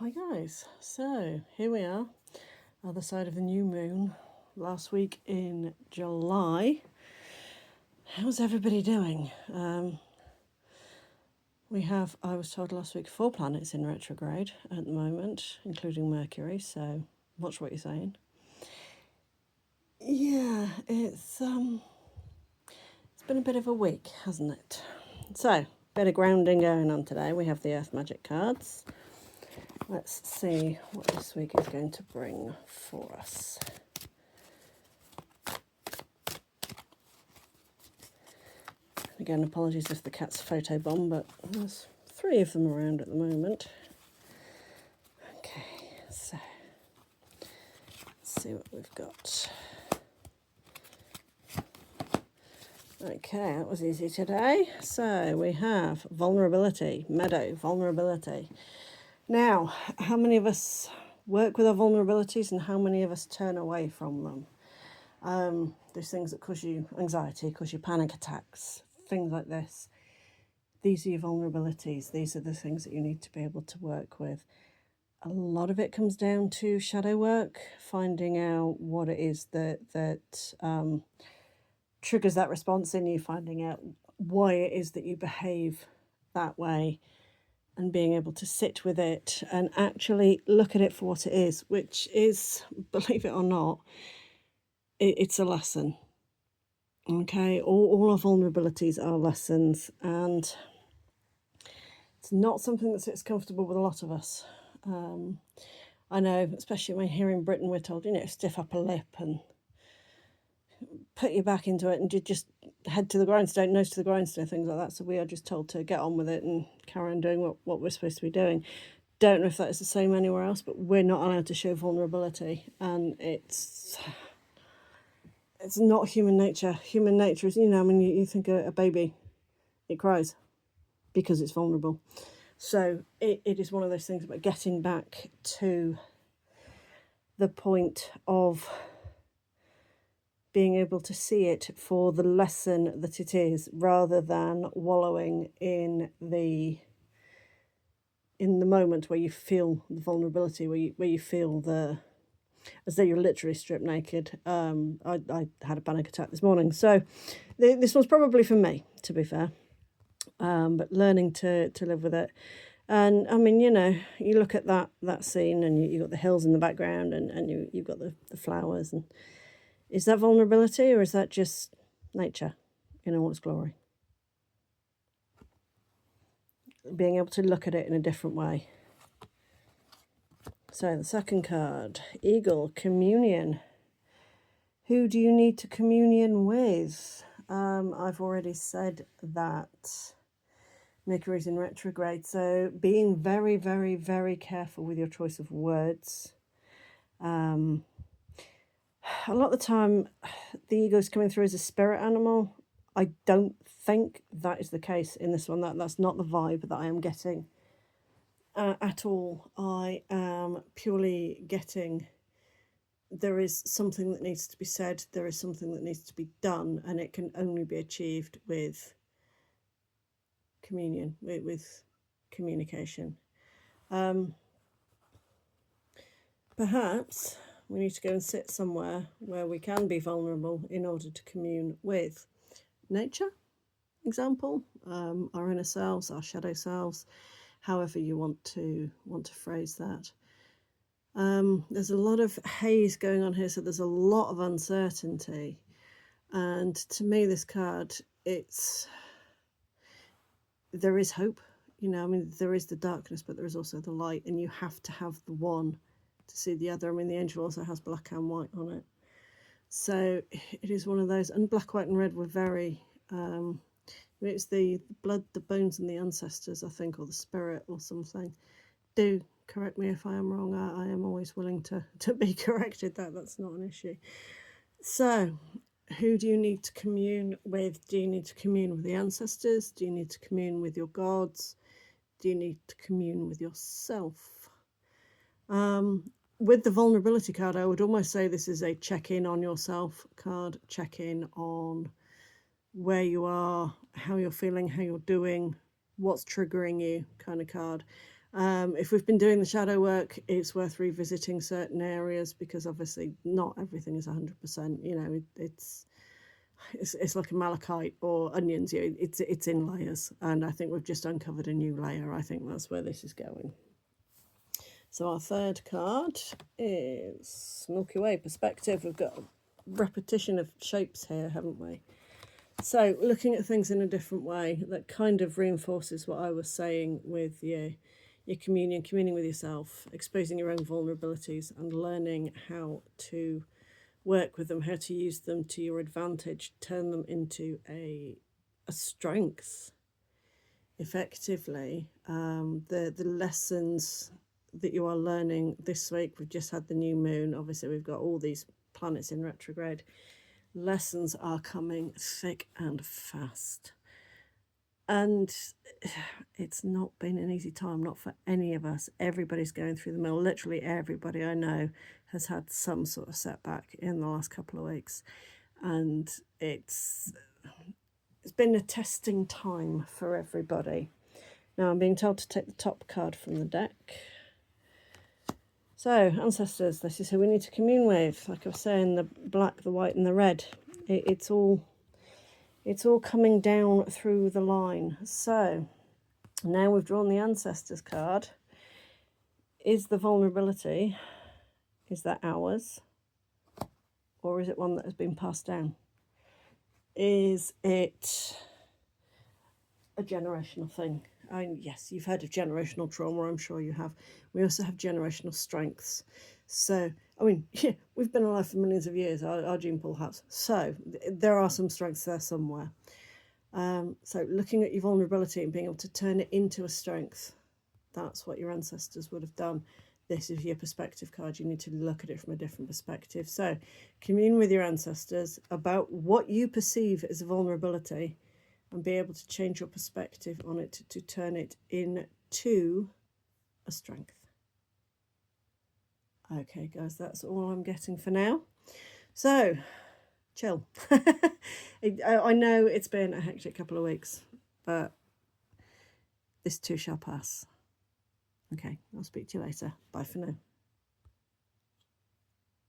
Hi guys, so here we are, other side of the new moon, last week in July. How's everybody doing? I was told last week, 4 planets in retrograde at the moment, including Mercury, so watch what you're saying. Yeah, it's been a bit of a week, hasn't it? So, bit of grounding going on today. We have the Earth Magic cards. Let's see what this week is going to bring for us. Again, apologies if the cat's photobomb, but there's 3 of them around at the moment. Okay, so let's see what we've got. Okay, that was easy today. So we have vulnerability, meadow, vulnerability. Now, how many of us work with our vulnerabilities and how many of us turn away from them? There's things that cause you anxiety, cause you panic attacks, things like this. These are your vulnerabilities. These are the things that you need to be able to work with. A lot of it comes down to shadow work, finding out what it is that triggers that response in you, finding out why it is that you behave that way, and being able to sit with it and actually look at it for what it is, which is, believe it or not, it's a lesson. Okay, all our vulnerabilities are lessons, and it's not something that sits comfortable with a lot of us. I know, especially when here in Britain, we're told, stiff upper lip and put your back into it and just head to the grindstone, nose to the grindstone, things like that. So we are just told to get on with it and carry on doing what we're supposed to be doing. Don't know if that is the same anywhere else, but we're not allowed to show vulnerability, and it's not human nature. Human nature is, you think a baby, it cries because it's vulnerable. So it is one of those things about getting back to the point of being able to see it for the lesson that it is, rather than wallowing in the moment where you feel the vulnerability, where you feel as though you're literally stripped naked. I had a panic attack this morning, so this one's probably for me, to be fair. But learning to live with it. And I mean, you look at that scene, and you've got the hills in the background, and you've got the flowers. And is that vulnerability, or is that just nature in all its glory? Being able to look at it in a different way. So the second card, Eagle, communion. Who do you need to communion with? I've already said that Mercury's in retrograde, so being very, very, very careful with your choice of words. A lot of the time, the ego is coming through as a spirit animal. I don't think that is the case in this one. That's not the vibe that I am getting at all. I am purely getting there is something that needs to be said, there is something that needs to be done, and it can only be achieved with communion, with communication. Perhaps we need to go and sit somewhere where we can be vulnerable in order to commune with nature, example, our inner selves, our shadow selves, however you want to phrase that. There's a lot of haze going on here, so there's a lot of uncertainty. And to me, this card, there is hope. There is the darkness, but there is also the light, and you have to have the one to see the other. The angel also has black and white on it. So it is one of those, and black, white, and red were very, it's the blood, the bones, and the ancestors, I think, or the spirit or something. Do correct me if I am wrong. I am always willing to be corrected. That's not an issue. So who do you need to commune with? Do you need to commune with the ancestors? Do you need to commune with your gods? Do you need to commune with yourself? With the vulnerability card, I would almost say this is a check-in on yourself card, check-in on where you are, how you're feeling, how you're doing, what's triggering you kind of card. If we've been doing the shadow work, it's worth revisiting certain areas, because obviously not everything is 100%. You know, it's like a malachite or onions. You know, it's in layers, and I think we've just uncovered a new layer. I think that's where this is going. So our third card is Milky Way Perspective. We've got a repetition of shapes here, haven't we? So looking at things in a different way, that kind of reinforces what I was saying with your communing with yourself, exposing your own vulnerabilities and learning how to work with them, how to use them to your advantage, turn them into a strength effectively. The lessons that you are learning this week, we've just had the new moon, obviously we've got all these planets in retrograde. Lessons are coming thick and fast, and it's not been an easy time, not for any of us. Everybody's going through the mill. Literally everybody I know has had some sort of setback in the last couple of weeks, and it's been a testing time for everybody. Now I'm being told to take the top card from the deck. So, ancestors, this is who we need to commune with. Like I was saying, the black, the white, and the red. It's all coming down through the line. So, now we've drawn the ancestors card. Is the vulnerability, is that ours? Or is it one that has been passed down? Is it a generational thing? And yes, you've heard of generational trauma, I'm sure you have. We also have generational strengths. So, I mean, yeah, we've been alive for millions of years, our gene pool has. So, there are some strengths there somewhere. So, looking at your vulnerability and being able to turn it into a strength, that's what your ancestors would have done. This is your perspective card. You need to look at it from a different perspective. So, commune with your ancestors about what you perceive as a vulnerability, and be able to change your perspective on it to turn it into a strength. Okay, guys, that's all I'm getting for now. So, chill. I know it's been a hectic couple of weeks, but this too shall pass. Okay, I'll speak to you later. Bye for now.